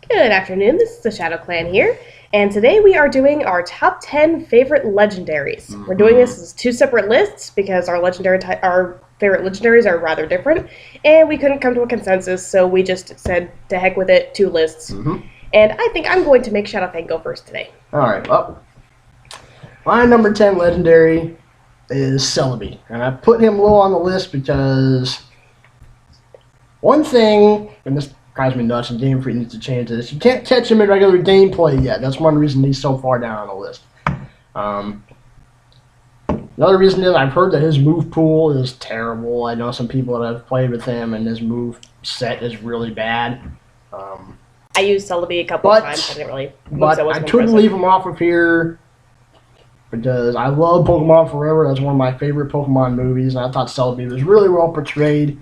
Good afternoon, this is the Shadow Clan here, and today we are doing our top 10 favorite legendaries. We're doing this as two separate lists because our favorite legendaries are rather different, and we couldn't come to a consensus, so we just said, to heck with it, two lists. And I think I'm going to make ShadowClan go first today. Alright, well, my number 10 legendary is Celebi, and I put him low on the list because one thing, and this drives me nuts, and Game Freak needs to change this. You can't catch him in regular gameplay yet. That's one reason he's so far down on the list. Another reason is I've heard that his move pool is terrible. I know some people that have played with him, and his move set is really bad. I used Celebi a couple of times. I didn't really. But I couldn't leave him off of here because I love Pokemon Forever. That's one of my favorite Pokemon movies, and I thought Celebi was really well portrayed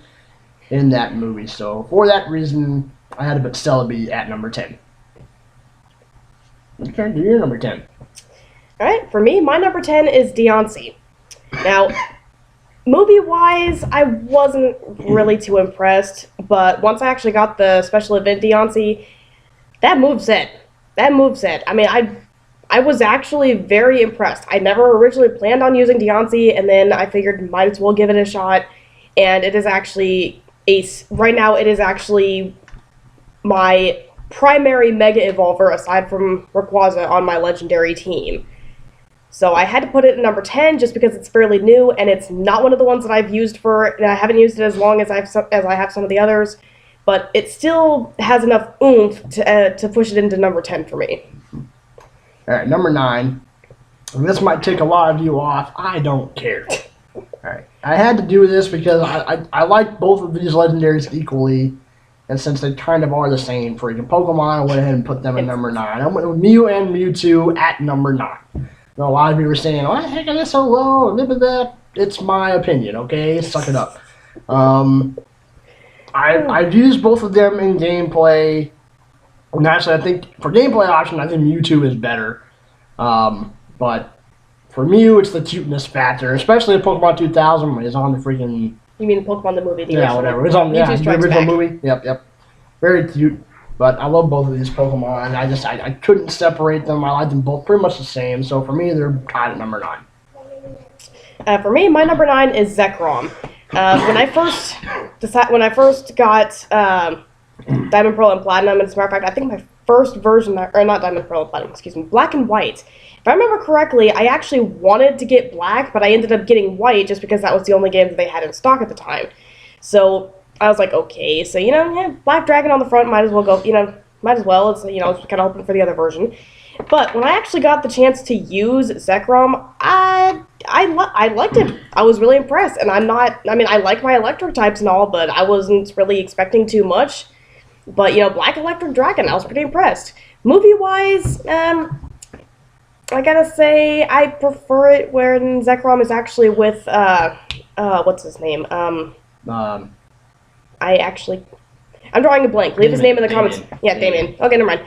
in that movie. So for that reason, I had to put Celebi at number 10. You can do your number 10. Alright, for me, my number 10 is Deontay. Now, movie-wise, I wasn't really too impressed, but once I actually got the special event Deontay, that moveset. I mean, I was actually very impressed. I never originally planned on using Deontay, and then I figured might as well give it a shot, and it is actually right now it is actually my primary Mega Evolver aside from Rayquaza on my legendary team. So I had to put it at number 10 just because it's fairly new and it's not one of the ones that I've used and I haven't used it as long as I have some of the others, but it still has enough oomph to push it into number 10 for me. Alright, number 9. And this might take a lot of you off. I don't care. Alright, I had to do this because I like both of these legendaries equally, and since they kind of are the same freaking Pokemon, I went ahead and put them at number 9. I went with Mew and Mewtwo at number 9. Now, a lot of you were saying, "Why the heck is this so low?" Look at that. It's my opinion, okay? Suck it up. I've used both of them in gameplay, and actually, I think for gameplay option, I think Mewtwo is better. But for Mew, it's the cuteness factor, especially in Pokemon 2000 when it's on the freaking... You mean Pokemon the movie? Yeah, whatever. It's on the original movie. Yep. Very cute. But I love both of these Pokemon. I couldn't separate them. I like them both pretty much the same. So for me, they're tied at number 9. For me, my number 9 is Zekrom. When I first got Diamond, Pearl, and Platinum, and as a matter of fact, I think my first version, or not Diamond, Pearl, and Platinum, excuse me, Black and White. If I remember correctly, I actually wanted to get Black, but I ended up getting White just because that was the only game that they had in stock at the time. So I was like, okay, so, Black Dragon on the front, might as well go, it's, I was kind of hoping for the other version. But when I actually got the chance to use Zekrom, I liked it. I was really impressed, and I like my electric types and all, but I wasn't really expecting too much. But, Black Electric Dragon, I was pretty impressed. Movie-wise, I gotta say, I prefer it when Zekrom is actually with, what's his name? I'm drawing a blank. Leave his name in the comments. Yeah, Damien. Okay, never mind.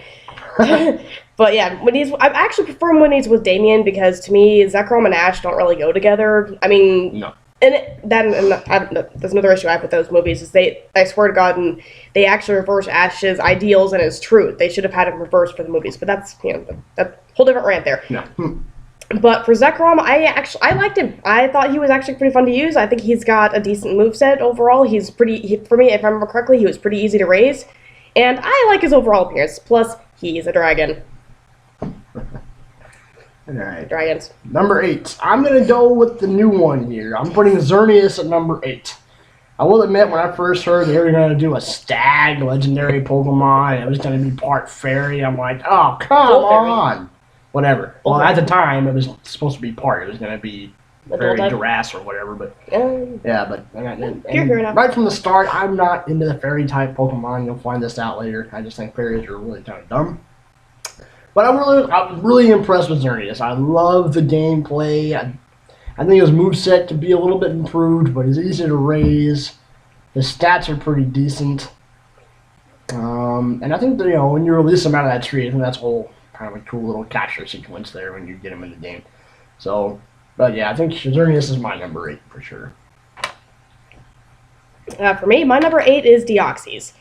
But yeah, I actually prefer him when he's with Damien because to me, Zekrom and Ash don't really go together. I mean, no. That's another issue I have with those movies is I swear to God, and they actually reverse Ash's ideals and his truth. They should have had him reversed for the movies, but that's a whole different rant there. No. But for Zekrom, I liked him. I thought he was actually pretty fun to use. I think he's got a decent moveset overall. For me, if I remember correctly, he was pretty easy to raise. And I like his overall appearance. Plus, he's a dragon. Alright. Dragons. Number 8. I'm going to go with the new one here. I'm putting Xerneas at number 8. I will admit, when I first heard they were going to do a stag legendary Pokemon, it was going to be part fairy, I'm like, oh, come on. Whatever. Well, at the time, it was supposed to be part. It was going to be fairy grass or whatever, but yeah, but right from the start, I'm not into the fairy type Pokemon. You'll find this out later. I just think fairies are really kind of dumb. But I was really impressed with Xerneas. I love the gameplay. I think his moveset could be a little bit improved, but he's easy to raise. His stats are pretty decent. And I think that, when you release him out of that tree, I think that's whole kind of a cool little capture sequence there when you get him in the game. So, but yeah, I think Xerneas is my number 8 for sure. For me, my number 8 is Deoxys.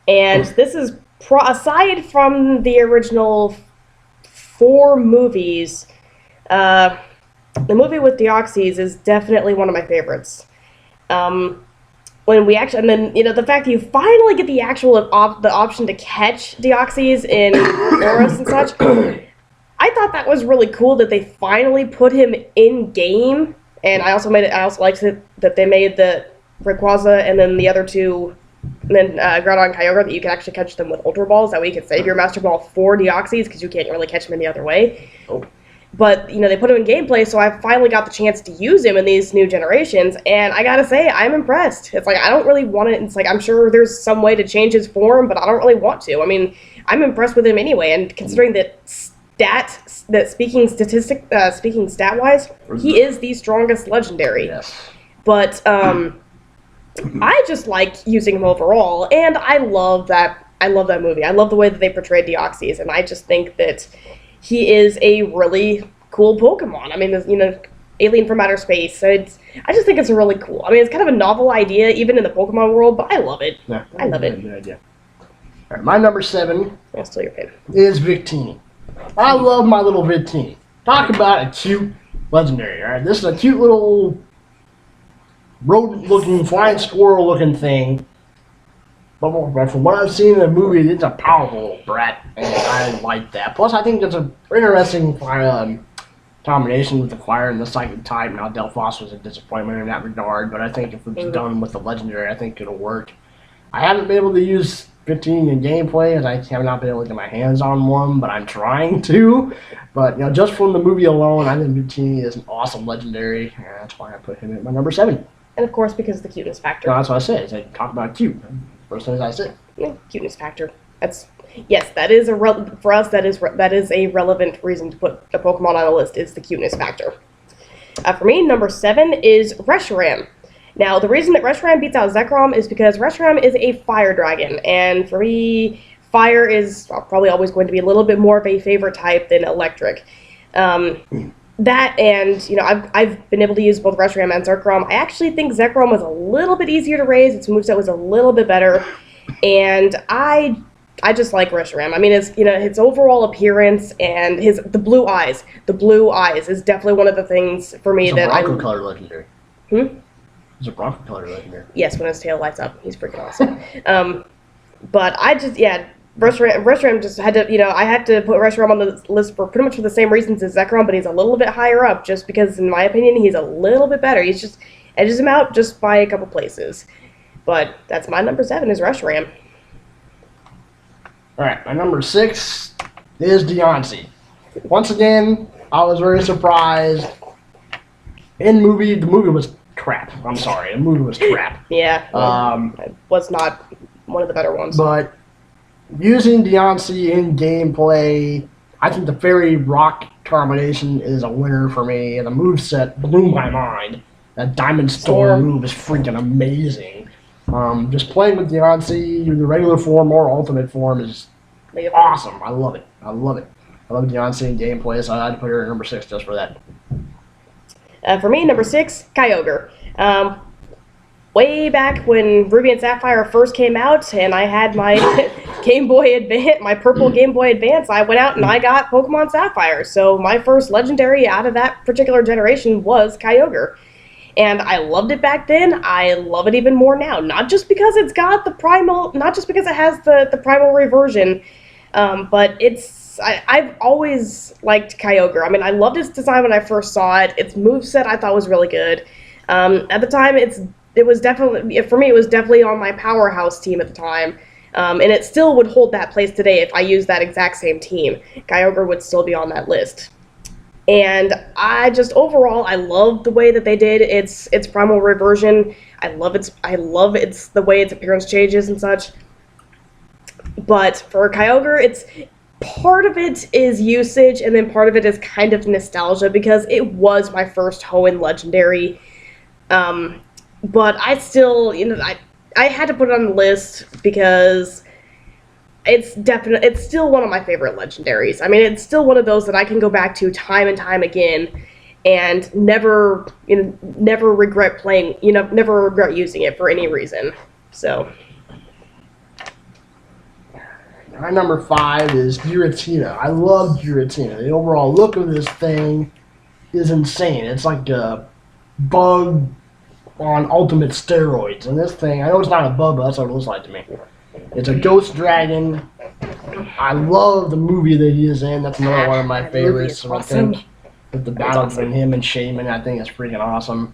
And this is aside from the original 4 movies, the movie with Deoxys is definitely one of my favorites. When we actually, and then, the fact that you finally get the actual the option to catch Deoxys in Oris and such, I thought that was really cool that they finally put him in game. And I also liked it that they made the Rayquaza and then the other 2, and then Groudon and Kyogre, that you can actually catch them with Ultra Balls. That way you can save your Master Ball for Deoxys, because you can't really catch them any other way. Oh. But, they put him in gameplay, so I finally got the chance to use him in these new generations, and I gotta say, I'm impressed. It's like, I don't really want it. It's like, I'm sure there's some way to change his form, but I don't really want to. I mean, I'm impressed with him anyway, and considering that speaking stat-wise, he is the strongest legendary. Yes. But, I just like using him overall, and I love that movie. I love the way that they portrayed Deoxys, and I just think that he is a really cool Pokemon. I mean, alien from outer space. I just think it's really cool. I mean, it's kind of a novel idea, even in the Pokemon world, but I love it. Yeah, I love it. Good idea. All right, my number 7 I'll steal your pin. is Victini. I love my little Victini. Talk about a cute legendary, all right? This is a cute little rodent-looking, flying squirrel-looking thing. But from what I've seen in the movie, it's a powerful brat, and I like that. Plus, I think it's an interesting combination with the fire and the psychic type. Now, Delphos was a disappointment in that regard, but I think if it's done with the legendary, I think it'll work. I haven't been able to use 15 in gameplay, as I have not been able to get my hands on one, but I'm trying to. But, just from the movie alone, I think Victini is an awesome legendary, and that's why I put him at my number 7. And of course, because of the cuteness factor. No, that's what I said. I talk about cute. First thing I said. Yeah, cuteness factor. That is for us. That is a relevant reason to put a Pokemon on a list. Is the cuteness factor. For me, number 7 is Reshiram. Now, the reason that Reshiram beats out Zekrom is because Reshiram is a fire dragon, and for me, fire is probably always going to be a little bit more of a favorite type than electric. That and, I've been able to use both Reshiram and Zekrom. I actually think Zekrom was a little bit easier to raise. Its moveset was a little bit better. And I just like Reshiram. I mean, its overall appearance and the blue eyes. The blue eyes is definitely one of the things for me that I... It's a Bronco color legendary. It's a Bronco color legendary. Yes, when his tail lights up. He's freaking awesome. But Reshiram just had to, I had to put Reshiram on the list for pretty much for the same reasons as Zekrom, but he's a little bit higher up just because, in my opinion, he's a little bit better. He's just edges him out just by a couple places. But that's my number 7 is Reshiram. All right, my number 6 is Deoxys. Once again, I was very surprised. The movie was crap. I'm sorry, the movie was crap. Yeah, it was not one of the better ones. But using Deoxys in gameplay, I think the Fairy Rock combination is a winner for me, and the moveset blew my mind. That Diamond Storm move is freaking amazing. Just playing with Deoxys in the regular form or ultimate form is awesome. I love it. I love Deoxys in gameplay, so I had to put her at number 6 just for that. For me, number 6, Kyogre. Way back when Ruby and Sapphire first came out, and I had my Game Boy Advance, my purple Game Boy Advance, I went out and I got Pokemon Sapphire. So my first legendary out of that particular generation was Kyogre. And I loved it back then, I love it even more now. Not just because it's got the primal, not just because it has the primal reversion, but I've always liked Kyogre. I mean, I loved its design when I first saw it. Its moveset I thought was really good. At the time, it was definitely, for me, it was definitely on my powerhouse team at the time. And it still would hold that place today if I used that exact same team. Kyogre would still be on that list. And overall, I love the way that they did its primal reversion. I love the way its appearance changes and such. But for Kyogre, part of it is usage, and then part of it is kind of nostalgia, because it was my first Hoenn legendary. But I still, I had to put it on the list because it's still one of my favorite legendaries. I mean, it's still one of those that I can go back to time and time again and never regret playing, never regret using it for any reason. So. My number 5 is Giratina. I love Giratina. The overall look of this thing is insane. It's like a bug on ultimate steroids. And this thing, I know it's not a bug, but that's what it looks like to me. It's a ghost dragon. I love the movie that he is in. That's another one of my favorites. So I think with the battle between him and Shaman, I think it's freaking awesome.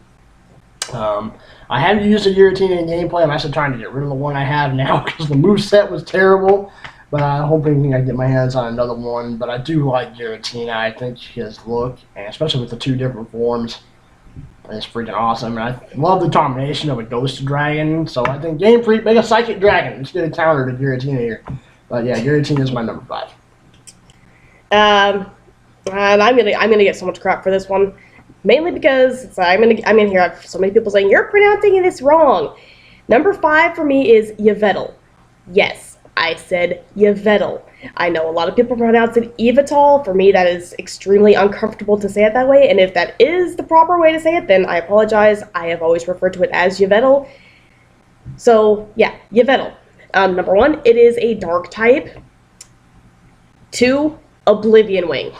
I haven't used the Giratina in gameplay. I'm actually trying to get rid of the one I have now because the moveset was terrible. But I'm hoping I get my hands on another one. But I do like Giratina. I think his look, and especially with the 2 different forms, is freaking awesome. And I love the combination of a ghost dragon. So I think Game Freak, make a psychic dragon. Let's get a counter to Giratina here. But yeah, Giratina is my number 5. And I'm gonna get so much crap for this one, mainly because I'm gonna hear so many people saying you're pronouncing this wrong. Number 5 for me is Yveltal. Yes, I said Yveltal. I know a lot of people pronounce it Yveltal. For me, that is extremely uncomfortable to say it that way, and if that is the proper way to say it, then I apologize. I have always referred to it as Yveltal. So yeah, Yveltal. Number 1, it is a dark type. 2, Oblivion Wing.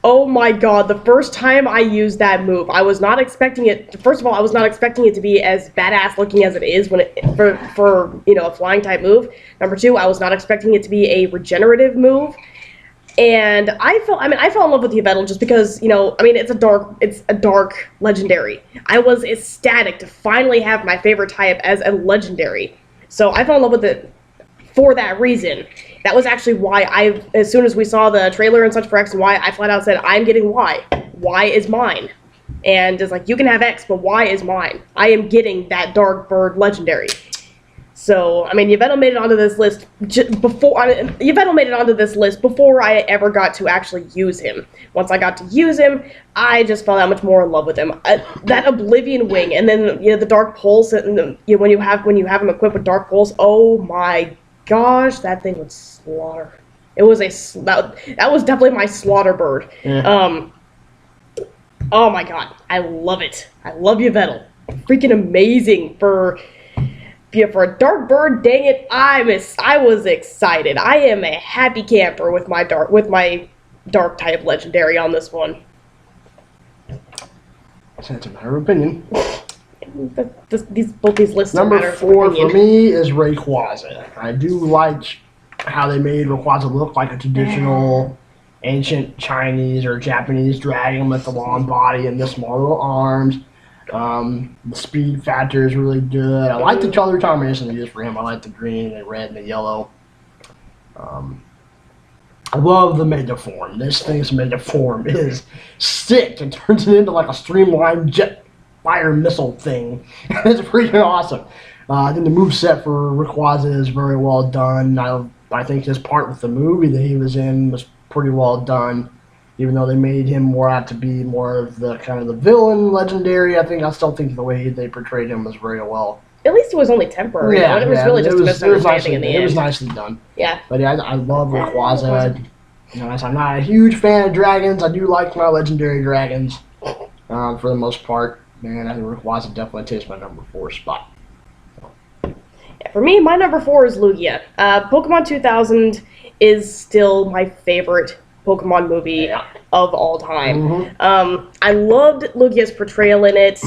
Oh my god, the first time I used that move, I was not expecting it. First of all, I was not expecting it to be as badass looking as it is when for a flying type move. Number 2, I was not expecting it to be a regenerative move. And I fell in love with Yveltal just because, it's a dark legendary. I was ecstatic to finally have my favorite type as a legendary. So I fell in love with it for that reason. That was actually why as soon as we saw the trailer and such for X and Y, I flat out said, I'm getting Y. Y is mine. And it's like, you can have X, but Y is mine. I am getting that Dark Bird legendary. So, Yveltal made it onto this list before I ever got to actually use him. Once I got to use him, I just fell that much more in love with him. That Oblivion Wing, and then the Dark Pulse, and when you have him equipped with Dark Pulse, oh my gosh, that thing would slaughter. It was that was definitely my slaughter bird. Yeah. Oh my god, I love it. I love Yveltal. Freaking amazing for a dark bird. Dang it, I was excited. I am a happy camper with my dark type legendary on this one. That's a matter of opinion. Both these lists number are 4 for me is Rayquaza. I do like how they made Rayquaza look like a traditional ancient Chinese or Japanese dragon with the long body and the small little arms. The speed factor is really good. I like the color combination they used for him. I like the green and the red and the yellow. I love the Mega Form. This thing's Mega Form is sick. It turns it into like a streamlined jet fire missile thing. It's freaking awesome. I think the moveset for Rayquaza is very well done. I think his part with the movie that he was in was pretty well done. Even though they made him more out to be more of the kind of the villain legendary, I still think the way they portrayed him was very well. At least it was only temporary. Yeah, it was really just a misunderstanding in the end. It was nicely done. Yeah. But yeah, I love Rayquaza. I'm not a huge fan of dragons. I do like my legendary dragons for the most part. Man, I think Rayquaza definitely takes my number 4 spot. Yeah, for me, my number 4 is Lugia. Pokemon 2000 is still my favorite Pokemon movie of all time. I loved Lugia's portrayal in it.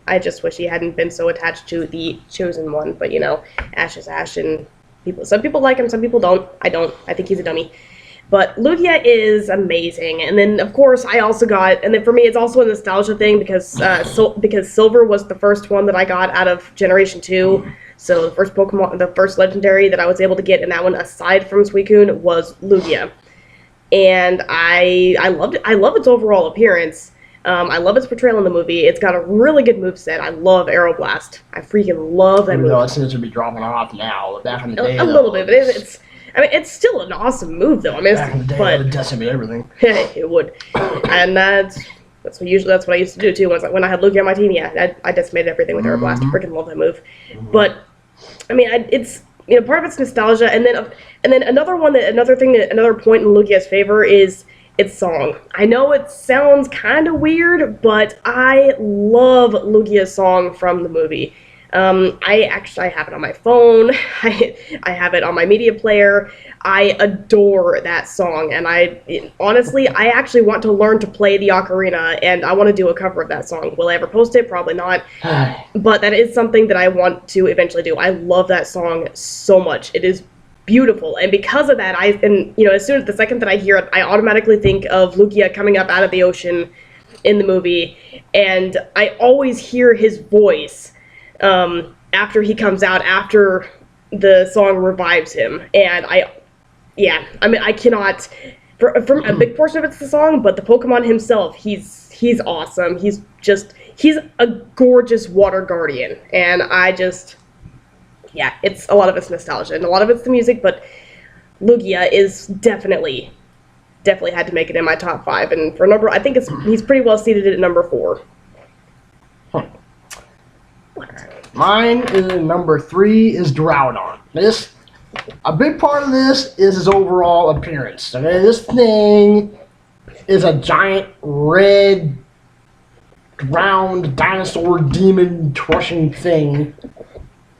I just wish he hadn't been so attached to the chosen one. But Ash is Ash, and some people like him, some people don't. I don't. I think he's a dummy. But Lugia is amazing. And then, of course, and then for me, it's also a nostalgia thing because Silver was the first one that I got out of Generation 2. So the first legendary that I was able to get, and that one, aside from Suicune, was Lugia. And I loved it. I love its overall appearance. I love its portrayal in the movie. It's got a really good moveset. I love Aeroblast. I freaking love that move. It seems to be dropping off now. Back in the day, a little bit, but it's still an awesome move, though. Back in the day, it would decimate everything. It would, and that's what I used to do too. When I had Lugia on my team, I decimated everything with Aeroblast. I freaking love that move. But it's part of it's nostalgia, and then another point in Lugia's favor is its song. I know it sounds kind of weird, but I love Lugia's song from the movie. I have it on my phone. I have it on my media player. I adore that song, and honestly, I actually want to learn to play the ocarina, and I want to do a cover of that song. Will I ever post it? Probably not. But that is something that I want to eventually do. I love that song so much. It is beautiful, and because of that, as soon as the second that I hear it, I automatically think of Lugia coming up out of the ocean in the movie, and I always hear his voice after he comes out, after the song revives him, and I cannot. From a big portion of it's the song, but the Pokemon himself, he's awesome. He's a gorgeous water guardian, and it's a lot of it's nostalgia and a lot of it's the music, but Lugia is definitely had to make it in my top 5, and for number, I think he's pretty well seated at number 4. Mine is number 3 is Groudon. A big part of this is his overall appearance. I mean, this thing is a giant red, round dinosaur demon crushing thing.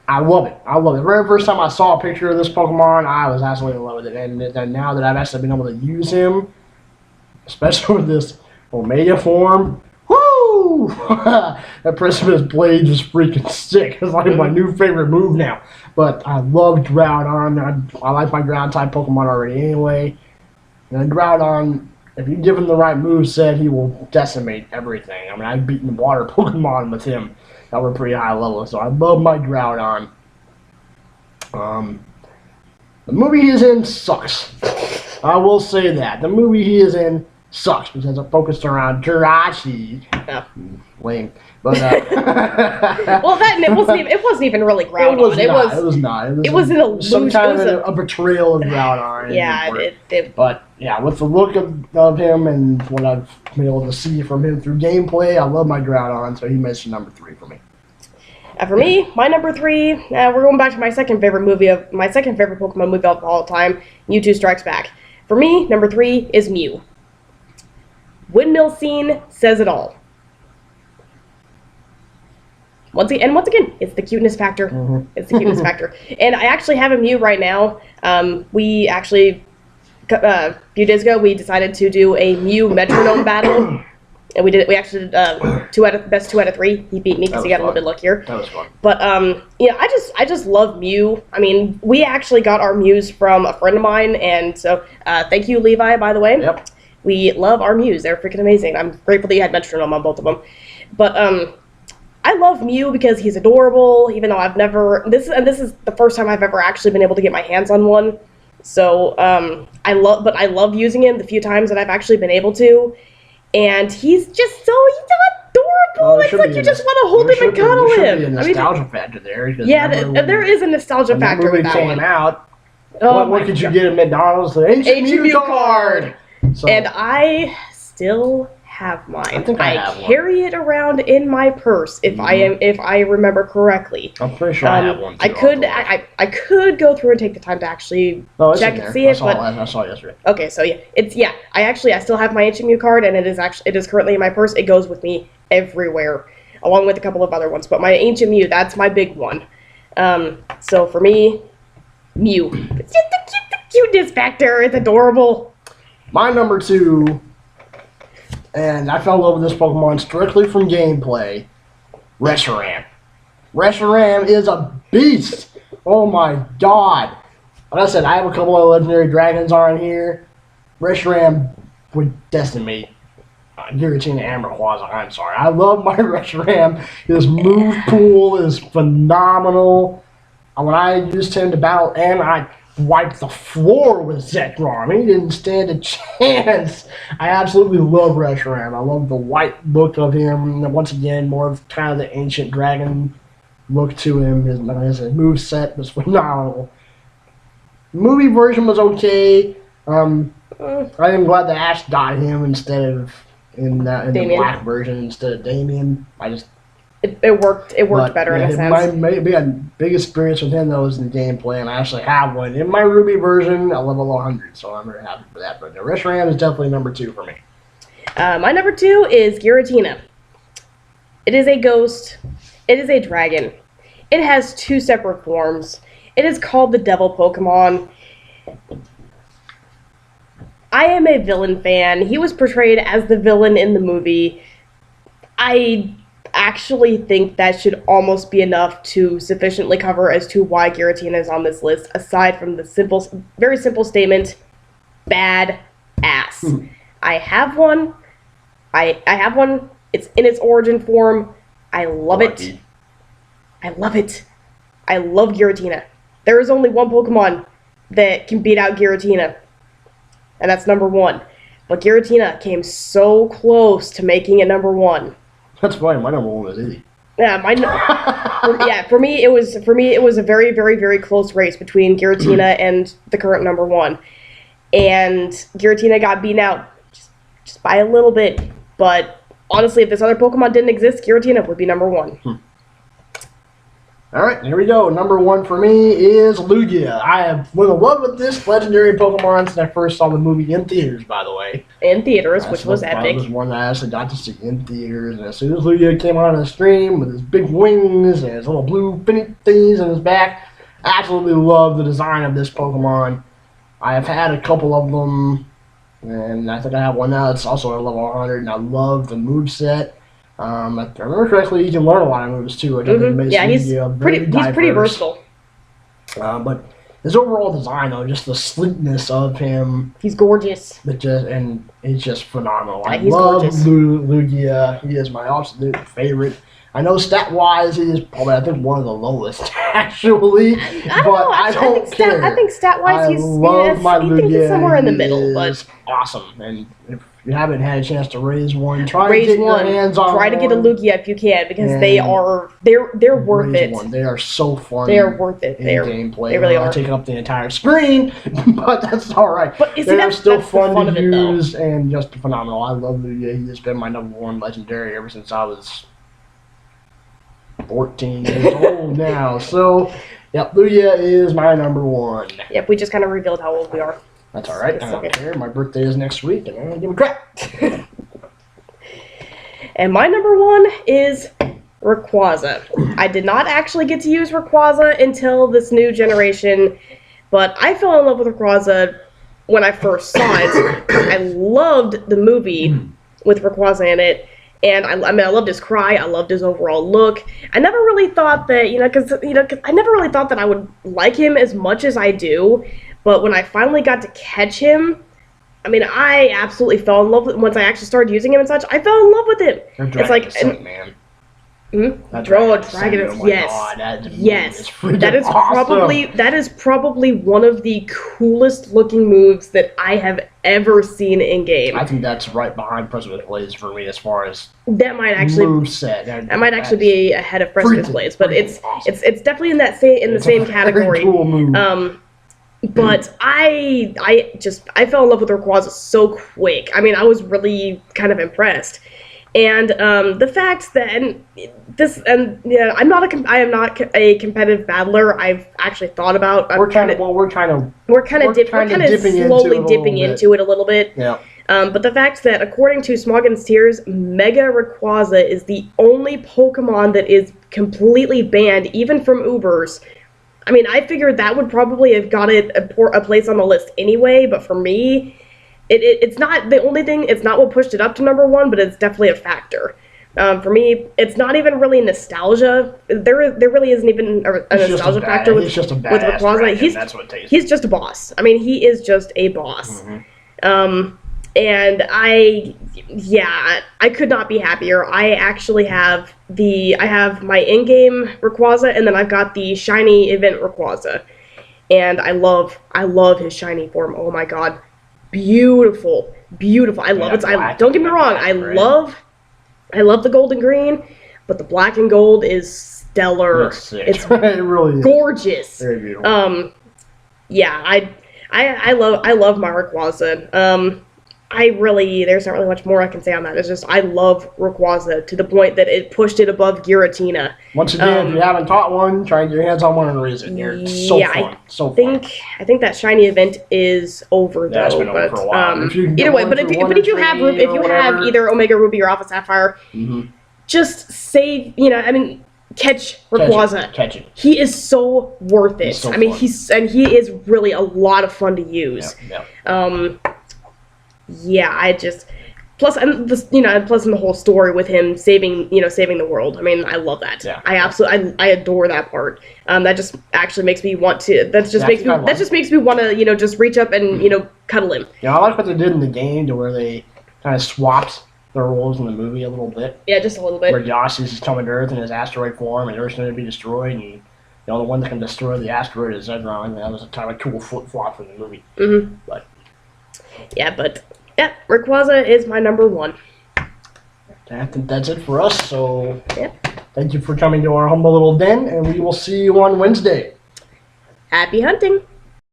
I love it. The very first time I saw a picture of this Pokemon, I was absolutely in love with it. And now that I've actually been able to use him, especially with this Omega form, woo! That Precipice Blade is freaking sick. It's like my new favorite move now. But I love Groudon. I like my ground-type Pokemon already anyway. And Groudon, if you give him the right moveset, he will decimate everything. I mean, I've beaten water Pokemon with him that were pretty high level, so I love my Groudon. The movie he's in sucks. I will say that. The movie he is in sucks because it's focused around Jirachi. Yeah. Lame. But, well, it wasn't even really Groudon. It was not. It was an illusion. Some kind of a betrayal of Groudon. Yeah, But, yeah, with the look of him and what I've been able to see from him through gameplay, I love my Groudon, so he makes number 3 for me. For me, my number 3, we're going back to my second favorite Pokemon movie of all time, Mewtwo Strikes Back. For me, number 3 is Mew. Windmill scene says it all. Once again, it's the cuteness factor. Mm-hmm. It's the cuteness factor. And I actually have a Mew right now. We actually, a few days ago, we decided to do a Mew metronome battle. And we actually did best 2 out of 3. He beat me because he got a little bit luckier. That was fun. But I just love Mew. I mean, we actually got our Mews from a friend of mine, and so thank you, Levi, by the way. Yep. We love our Mews. They're freaking amazing. I'm grateful that you had metronome on both of them. But I love Mew because he's adorable. Even though I've never this is the first time I've ever actually been able to get my hands on one. So I love using him the few times that I've actually been able to. And he's adorable. It's like you just want to hold him and cuddle him. There should be a nostalgia factor there. Yeah, there is a nostalgia factor with that one. When the movie came out, what could you get at McDonald's? The Ancient Mew card. So, and I still have mine. I think I have carry it around in my purse if I remember correctly. I'm pretty sure I have one too. I could go through and take the time to actually check and see it. I saw it yesterday. Okay, so I still have my Ancient Mew card, and it is currently in my purse. It goes with me everywhere, along with a couple of other ones. But my Ancient Mew, that's my big one. So for me, Mew. It's just the cuteness factor. It's adorable. My number 2, and I fell in love with this Pokemon strictly from gameplay, Reshiram. Reshiram is a beast. Oh my god. Like I said, I have a couple of legendary dragons on here. Reshiram would decimate Giratina and Rayquaza. I'm sorry. I love my Reshiram. His move pool is phenomenal. When I used him to battle, and I wiped the floor with Zekrom. He didn't stand a chance. I absolutely love Reshiram. I love the white look of him. Once again, more of kind of the ancient dragon look to him. His moveset was phenomenal. The movie version was okay. I am glad that Ash got him instead of in the black version instead of Damien. It worked better in a sense. My big experience with him, though, is in gameplay, and I actually have one. In my Ruby version, I level 100, so I'm very happy for that. But Reshiram is definitely number 2 for me. My number 2 is Giratina. It is a ghost. It is a dragon. It has 2 separate forms. It is called the Devil Pokemon. I am a villain fan. He was portrayed as the villain in the movie. I actually think that should almost be enough to sufficiently cover as to why Giratina is on this list, aside from the very simple statement, bad ass. I have one. I have one. It's in its origin form. I love it. I love it. I love Giratina. There is only one Pokemon that can beat out Giratina, and that's number 1. But Giratina came so close to making it number 1. That's fine. My number 1 was easy. Yeah, for me it was a very, very, very close race between Giratina and the current number 1. And Giratina got beaten out just by a little bit. But honestly, if this other Pokemon didn't exist, Giratina would be number 1. Alright, here we go. Number 1 for me is Lugia. I have been in love with this legendary Pokemon since I first saw the movie in theaters, by the way. In theaters, which was epic. That was one that I actually got to see in theaters. And as soon as Lugia came on the stream with his big wings and his little blue finny things on his back, I absolutely love the design of this Pokemon. I have had a couple of them, and I think I have one now that's also at level 100, and I love the moveset. If I remember correctly, you can learn a lot of moves too. Yeah, he's pretty versatile. But his overall design, though, just the sleekness of him. He's gorgeous. And he's just phenomenal. Yeah, I love Lugia. He is my absolute favorite. I know stat-wise, he is probably, I think, one of the lowest, actually. I don't care. I think stat-wise, he's somewhere in the middle. But awesome. And if you haven't had a chance to raise one, try to get your hands on Try to get a Lugia if you can, because they're worth it. They are so fun. They are worth it. They're gameplay. They really are. Take up the entire screen, but that's all right. But they're still fun to use and just phenomenal. I love Lugia. He's been my number 1 legendary ever since I was 14 years old now. So, yep, Lugia is my number 1. Yep, we just kind of revealed how old we are. That's alright. I don't care. My birthday is next week, and I don't give a crap. And my number 1 is Rayquaza. I did not actually get to use Rayquaza until this new generation, but I fell in love with Rayquaza when I first saw it. I loved the movie with Rayquaza in it. And I loved his cry. I loved his overall look. I never really thought that, because I never really thought that I would like him as much as I do. But when I finally got to catch him, I absolutely fell in love with him. Once I actually started using him and such, I fell in love with him. It's like, man. Dragon, yes. God, yes. That is awesome. probably one of the coolest looking moves that I have ever seen in game. I think that's right behind Precipice Blaze for me as far as that might actually moveset. That might actually be ahead of Precipice Blaze, but it's definitely in that same category. Cool move. But I fell in love with Rayquaza so quick. I was really kind of impressed. And the fact that I am not a competitive battler. I've actually thought about. We're kind of slowly dipping into it a little bit. Yeah. But the fact that according to Smoggen's Tears, Mega Rayquaza is the only Pokemon that is completely banned, even from Ubers. I figured that would probably have got it a place on the list anyway. But for me, it's not the only thing. It's not what pushed it up to number 1, but it's definitely a factor. For me, it's not even really nostalgia. There really isn't even a nostalgia factor with Rayquaza. That's what it takes. He's just a boss. He is just a boss. Mm-hmm. And I could not be happier. I actually have my in-game Rayquaza, and then I've got the shiny event Rayquaza, and I love his shiny form. Oh my god. Beautiful. I love it. Don't get me wrong. I love the gold and green, but the black and gold is stellar. It's it really is gorgeous. Very beautiful. I love my Rayquaza. There's not really much more I can say on that. It's just, I love Rayquaza to the point that it pushed it above Giratina. Once again, if you haven't taught one, try and get your hands on one and raise it. They're so fun. I think that shiny event is over though. That's been over for a while. Either way, but if you have either Omega Ruby or Alpha Sapphire, just save, catch Rayquaza. Catch it. He is so worth it. So I mean, fun. he is really a lot of fun to use. Yeah. Yeah, I just plus and this, plus in the whole story with him saving the world. I mean, I love that. Yeah. I adore that part. That just actually makes me want to. That just makes me want to just reach up and cuddle him. Yeah, I like what they did in the game to where they kind of swapped their roles in the movie a little bit. Yeah, just a little bit. Where Josh is coming to Earth in his asteroid form, and Earth's going to be destroyed, and the only one that can destroy the asteroid is Zekrom, and that was a kind of a cool flip flop for the movie. Mm-hmm. But Rayquaza is my number 1. I think that's it for us. So Yep. thank you for coming to our humble little den, and we will see you on Wednesday. Happy hunting.